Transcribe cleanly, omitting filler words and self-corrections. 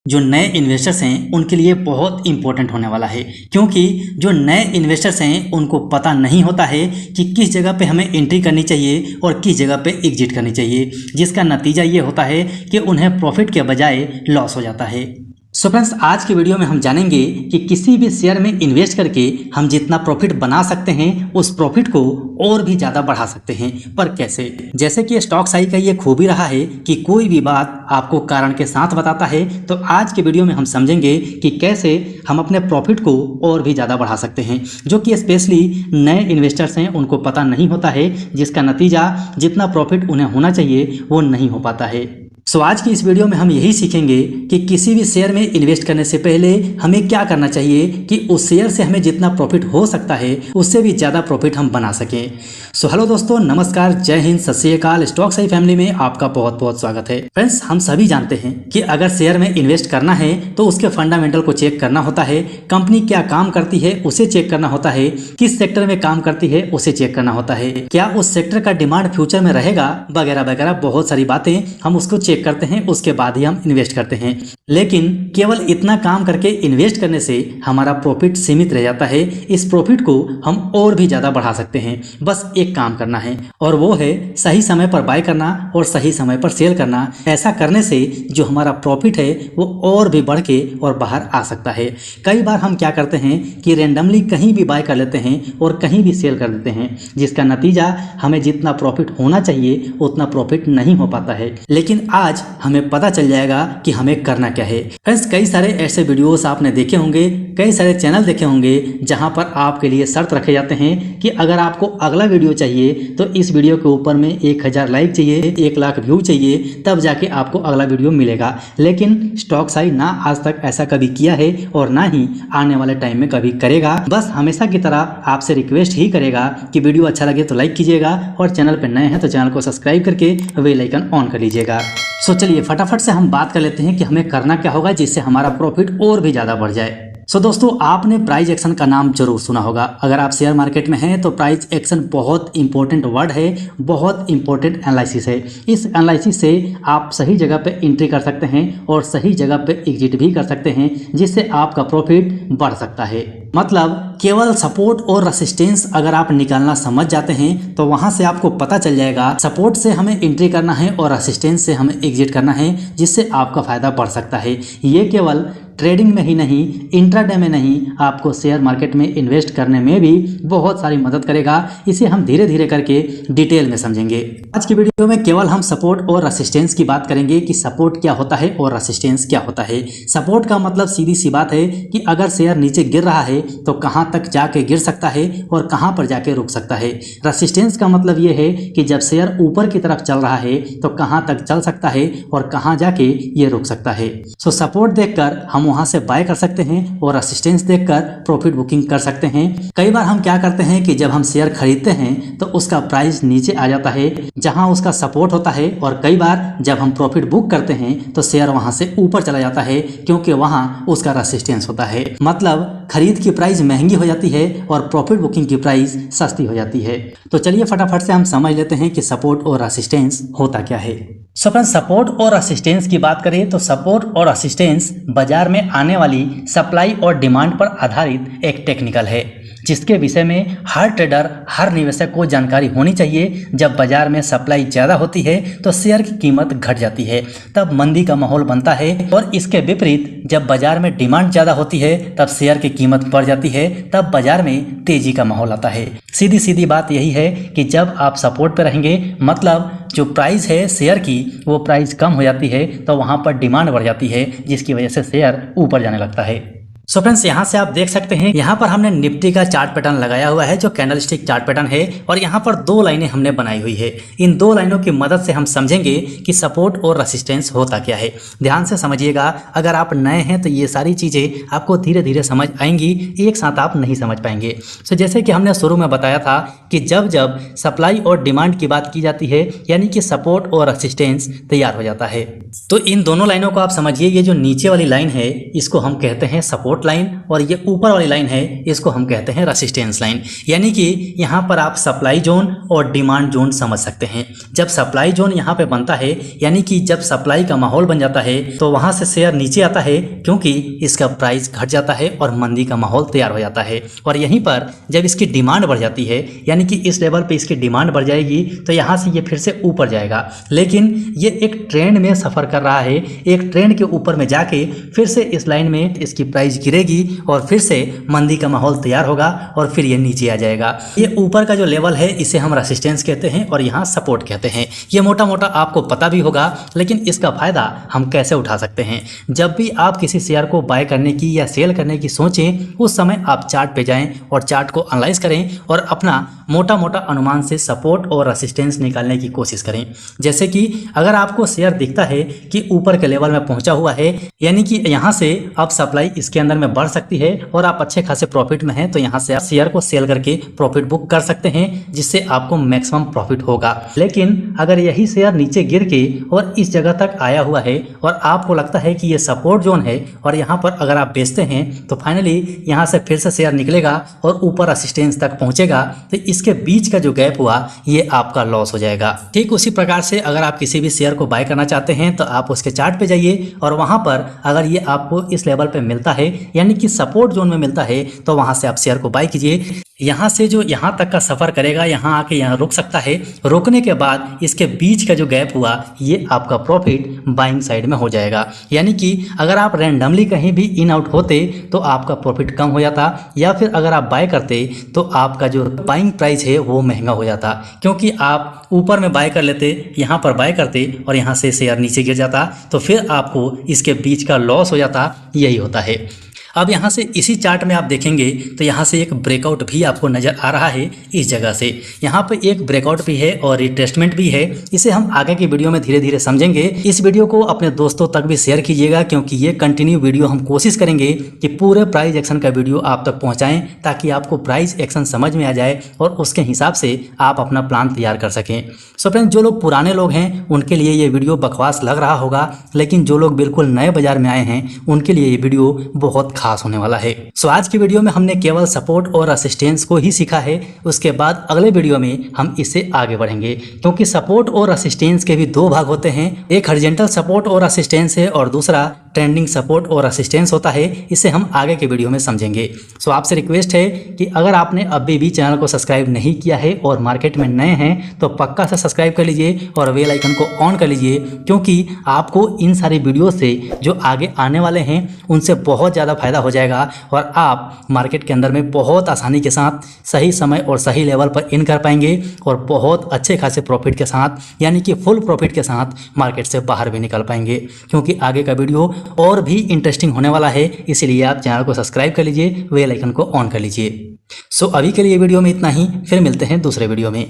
जो नए इन्वेस्टर्स हैं उनके लिए बहुत इंपॉर्टेंट होने वाला है, क्योंकि जो नए इन्वेस्टर्स हैं उनको पता नहीं होता है कि किस जगह पे हमें एंट्री करनी चाहिए और किस जगह पे एग्जिट करनी चाहिए, जिसका नतीजा ये होता है कि उन्हें प्रॉफिट के बजाय लॉस हो जाता है। सो फ्रेंड्स, आज की वीडियो में हम जानेंगे कि किसी भी शेयर में इन्वेस्ट करके हम जितना प्रॉफिट बना सकते हैं उस प्रॉफिट को और भी ज़्यादा बढ़ा सकते हैं, पर कैसे। जैसे कि स्टॉक साई का ये खूबी रहा है कि कोई भी बात आपको कारण के साथ बताता है, तो आज के वीडियो में हम समझेंगे कि कैसे हम अपने प्रॉफिट को और भी ज़्यादा बढ़ा सकते हैं, जो कि स्पेशली नए इन्वेस्टर्स हैं उनको पता नहीं होता है, जिसका नतीजा जितना प्रॉफिट उन्हें होना चाहिए वो नहीं हो पाता है। सो आज की इस वीडियो में हम यही सीखेंगे कि किसी भी शेयर में इन्वेस्ट करने से पहले हमें क्या करना चाहिए कि उस शेयर से हमें जितना प्रॉफिट हो सकता है उससे भी ज़्यादा प्रॉफिट हम बना सकें। सो हेलो दोस्तों, नमस्कार, जय हिंद, सत श्री अकाल। स्टॉक साई फैमिली में आपका बहुत बहुत स्वागत है। फ्रेंड्स, हम सभी जानते हैं कि अगर शेयर में इन्वेस्ट करना है तो उसके फंडामेंटल को चेक करना होता है, कंपनी क्या काम करती है उसे चेक करना होता है, किस सेक्टर में काम करती है उसे चेक करना होता है, क्या उस सेक्टर का डिमांड फ्यूचर में रहेगा, वगैरह वगैरह बहुत सारी बातें हम उसको चेक करते हैं, उसके बाद ही हम इन्वेस्ट करते हैं। लेकिन केवल इतना काम करके इन्वेस्ट करने से हमारा प्रॉफिट सीमित रह जाता है। इस प्रॉफिट को हम और भी ज्यादा बढ़ा सकते हैं, बस एक काम करना है, और वो है सही समय पर बाय करना और सही समय पर सेल करना। ऐसा करने से जो हमारा प्रॉफिट है वो और भी बढ़ के और बाहर आ सकता है। कई बार हम क्या करते हैं कि रेंडमली कहीं भी बाय कर लेते हैं और कहीं भी सेल कर देते हैं, जिसका नतीजा हमें जितना प्रॉफिट होना चाहिए उतना प्रॉफिट नहीं हो पाता है। लेकिन आज हमें पता चल जाएगा कि हमें करना क्या है। फ्रेंड्स, कई सारे ऐसे वीडियोस आपने देखे होंगे, कई सारे चैनल देखे होंगे जहां पर आपके लिए शर्त रखे जाते हैं कि अगर आपको अगला वीडियो चाहिए तो इस वीडियो के ऊपर में 1000 लाइक चाहिए, 1 लाख व्यू चाहिए, तब जाके आपको अगला वीडियो मिलेगा। लेकिन स्टॉक साई ना आज तक ऐसा कभी किया है और ना ही आने वाले टाइम में कभी करेगा। बस हमेशा की तरह आपसे रिक्वेस्ट ही करेगा कि वीडियो अच्छा लगे तो लाइक कीजिएगा और चैनल पर नए हैं तो चैनल को सब्सक्राइब करके बेल आइकन ऑन कर लीजिएगा। सो चलिए फटाफट से हम बात कर लेते हैं कि हमें करना क्या होगा जिससे हमारा प्रॉफिट और भी ज़्यादा बढ़ जाए। सो दोस्तों, आपने प्राइस एक्शन का नाम जरूर सुना होगा। अगर आप शेयर मार्केट में हैं तो प्राइस एक्शन बहुत इंपॉर्टेंट वर्ड है, बहुत इंपॉर्टेंट एनालिसिस है। इस एनालिसिस से आप सही जगह पे एंट्री कर सकते हैं और सही जगह पे एग्जिट भी कर सकते हैं, जिससे आपका प्रॉफिट बढ़ सकता है। मतलब केवल सपोर्ट और रेसिस्टेंस अगर आप निकालना समझ जाते हैं तो वहां से आपको पता चल जाएगा सपोर्ट से हमें एंट्री करना है और रेसिस्टेंस से हमें एग्जिट करना है, जिससे आपका फायदा बढ़ सकता है। ये केवल ट्रेडिंग में ही नहीं, इंट्राडे में नहीं, आपको शेयर मार्केट में इन्वेस्ट करने में भी बहुत सारी मदद करेगा। इसे हम धीरे धीरे करके डिटेल में समझेंगे। आज की वीडियो में केवल हम सपोर्ट और रेसिस्टेंस की बात करेंगे कि सपोर्ट क्या होता है और रेसिस्टेंस क्या होता है। सपोर्ट का मतलब सीधी सी बात है कि अगर शेयर नीचे गिर रहा है तो कहां तक जाके गिर सकता है और कहां पर जाके रुक सकता है। रेसिस्टेंस का मतलब यह है कि जब शेयर ऊपर की तरफ चल रहा है तो कहां तक चल सकता है और कहां जाके ये रुक सकता है। सो सपोर्ट देखकर हम वहां से बाय कर सकते हैं और रेसिस्टेंस देखकर प्रॉफिट बुकिंग कर सकते हैं। कई बार हम क्या करते हैं कि जब हम शेयर खरीदते हैं तो उसका प्राइस नीचे आ जाता है जहां उसका सपोर्ट होता है, और कई बार जब हम प्रॉफिट बुक करते हैं तो शेयर वहां से ऊपर चला जाता है क्योंकि वहां उसका रेसिस्टेंस होता है। मतलब खरीद की प्राइस महंगी हो जाती है और प्रॉफिट बुकिंग की प्राइस सस्ती हो जाती है। तो चलिए फटाफट से हम समझ लेते हैं कि सपोर्ट और रेसिस्टेंस होता क्या है। सो फ्रेंड्स, सपोर्ट और रेसिस्टेंस की बात करें तो सपोर्ट और रेसिस्टेंस बाजार में आने वाली सप्लाई और डिमांड पर आधारित एक टेक्निकल है, जिसके विषय में हर ट्रेडर, हर निवेशक को जानकारी होनी चाहिए। जब बाजार में सप्लाई ज़्यादा होती है तो शेयर की कीमत घट जाती है, तब मंदी का माहौल बनता है, और इसके विपरीत जब बाजार में डिमांड ज़्यादा होती है तब शेयर की कीमत बढ़ जाती है, तब बाजार में तेजी का माहौल आता है। सीधी सीधी बात यही है कि जब आप सपोर्ट पे रहेंगे, मतलब जो प्राइस है शेयर की वो प्राइस कम हो जाती है, तो वहाँ पर डिमांड बढ़ जाती है, जिसकी वजह से शेयर ऊपर जाने लगता है। सो फ्रेंड्स, यहाँ से आप देख सकते हैं, यहाँ पर हमने निफ्टी का चार्ट पैटर्न लगाया हुआ है जो कैंडलस्टिक चार्ट पैटर्न है, और यहाँ पर 2 लाइनें हमने बनाई हुई है। इन 2 लाइनों की मदद से हम समझेंगे कि सपोर्ट और रेसिस्टेंस होता क्या है। ध्यान से समझिएगा, अगर आप नए हैं तो ये सारी चीज़ें आपको धीरे धीरे समझ आएंगी, एक साथ आप नहीं समझ पाएंगे। सो जैसे कि हमने शुरू में बताया था कि जब जब सप्लाई और डिमांड की बात की जाती है, यानी कि सपोर्ट और रेसिस्टेंस तैयार हो जाता है। तो इन दोनों लाइनों को आप समझिए। ये जो नीचे वाली लाइन है इसको हम कहते हैं सपोर्ट सपोर्ट लाइन और ये ऊपर वाली लाइन है इसको हम कहते हैं रेसिस्टेंस लाइन। यानी कि यहाँ पर आप सप्लाई जोन और डिमांड जोन समझ सकते हैं। जब सप्लाई जोन यहाँ पे बनता है यानी कि जब सप्लाई का माहौल बन जाता है तो वहाँ से शेयर नीचे आता है क्योंकि इसका प्राइस घट जाता है और मंदी का माहौल तैयार हो जाता है। और यहीं पर जब इसकी डिमांड बढ़ जाती है यानी कि इस लेवल पे इसकी डिमांड बढ़ जाएगी तो यहाँ से ये फिर से ऊपर जाएगा, लेकिन ये एक ट्रेंड में सफ़र कर रहा है। एक ट्रेंड के ऊपर में जाके फिर से इस लाइन में इसकी प्राइस गिरेगी और फिर से मंदी का माहौल तैयार होगा और फिर ये नीचे आ जाएगा। ये ऊपर का जो लेवल है इसे हम रेसिस्टेंस कहते हैं और यहाँ सपोर्ट कहते हैं। ये मोटा मोटा आपको पता भी होगा, लेकिन इसका फायदा हम कैसे उठा सकते हैं। जब भी आप किसी शेयर को बाय करने की या सेल करने की सोचें उस समय आप चार्ट पे जाएं और चार्ट को एनालाइज करें और अपना मोटा मोटा अनुमान से सपोर्ट और रेसिस्टेंस निकालने की कोशिश करें। जैसे कि अगर आपको शेयर दिखता है कि ऊपर के लेवल में पहुंचा हुआ है यानी कि यहाँ से अब सप्लाई इसके अंदर में बढ़ सकती है और आप अच्छे खासे प्रॉफिट में हैं, तो यहाँ से आप शेयर को सेल करके प्रॉफिट बुक कर सकते हैं जिससे आपको मैक्सिमम प्रॉफिट होगा। लेकिन अगर यही शेयर नीचे गिर के और इस जगह तक आया हुआ है और आपको लगता है कि ये सपोर्ट जोन है और यहाँ पर अगर आप बेचते हैं तो फाइनली यहाँ से फिर से शेयर निकलेगा और ऊपर रेसिस्टेंस तक पहुंचेगा, तो इसके बीच का जो गैप हुआ ये आपका लॉस हो जाएगा। ठीक उसी प्रकार से अगर आप किसी भी शेयर को बाय करना चाहते हैं तो आप उसके चार्ट पे जाइए और वहां पर अगर ये आपको इस लेवल पे मिलता है यानी कि सपोर्ट जोन में मिलता है तो वहां से आप शेयर को बाय कीजिए। यहाँ से जो यहाँ तक का सफ़र करेगा यहाँ आके यहाँ रुक सकता है, रुकने के बाद इसके बीच का जो गैप हुआ ये आपका प्रॉफिट बाइंग साइड में हो जाएगा। यानी कि अगर आप रैंडमली कहीं भी इन आउट होते तो आपका प्रॉफिट कम हो जाता, या फिर अगर आप बाय करते तो आपका जो बाइंग प्राइस है वो महंगा हो जाता, क्योंकि आप ऊपर में बाय कर लेते, यहाँ पर बाय करते और यहाँ से शेयर नीचे गिर जाता तो फिर आपको इसके बीच का लॉस हो जाता। यही होता है। अब यहाँ से इसी चार्ट में आप देखेंगे तो यहाँ से एक ब्रेकआउट भी आपको नज़र आ रहा है। इस जगह से यहाँ पे एक ब्रेकआउट भी है और रिट्रेसमेंट भी है। इसे हम आगे की वीडियो में धीरे धीरे समझेंगे। इस वीडियो को अपने दोस्तों तक भी शेयर कीजिएगा क्योंकि ये कंटिन्यू वीडियो हम कोशिश करेंगे कि पूरे प्राइस एक्शन का वीडियो आप तक पहुँचाएँ ताकि आपको प्राइस एक्शन समझ में आ जाए और उसके हिसाब से आप अपना प्लान तैयार कर सकें। सो फ्रेंड्स, जो लोग पुराने लोग हैं उनके लिए ये वीडियो बकवास लग रहा होगा, लेकिन जो लोग बिल्कुल नए बाजार में आए हैं उनके लिए ये वीडियो बहुत खास होने वाला है। सो आज की वीडियो में हमने केवल सपोर्ट और रेसिस्टेंस को ही सीखा है। उसके बाद अगले वीडियो में हम इससे आगे बढ़ेंगे क्योंकि सपोर्ट और रेसिस्टेंस के भी दो भाग होते हैं। एक हॉरिजॉन्टल सपोर्ट और रेसिस्टेंस है और दूसरा ट्रेंडिंग सपोर्ट और रेसिस्टेंस होता है। इसे हम आगे के वीडियो में समझेंगे। सो आपसे रिक्वेस्ट है कि अगर आपने अभी भी चैनल को सब्सक्राइब नहीं किया है और मार्केट में नए हैं तो पक्का से सब्सक्राइब कर लीजिए और बेल आइकन को ऑन कर लीजिए, क्योंकि आपको इन सारी वीडियो से जो आगे आने वाले हैं उनसे बहुत ज़्यादा फायदा हो जाएगा और आप मार्केट के अंदर में बहुत आसानी के साथ सही समय और सही लेवल पर इन कर पाएंगे और बहुत अच्छे खासे प्रॉफिट के साथ यानी कि फुल प्रॉफिट के साथ मार्केट से बाहर भी निकल पाएंगे, क्योंकि आगे का वीडियो और भी इंटरेस्टिंग होने वाला है। इसीलिए आप चैनल को सब्सक्राइब कर लीजिए, बेल आइकन को ऑन कर लीजिए। सो अभी के लिए वीडियो में इतना ही, फिर मिलते हैं दूसरे वीडियो में।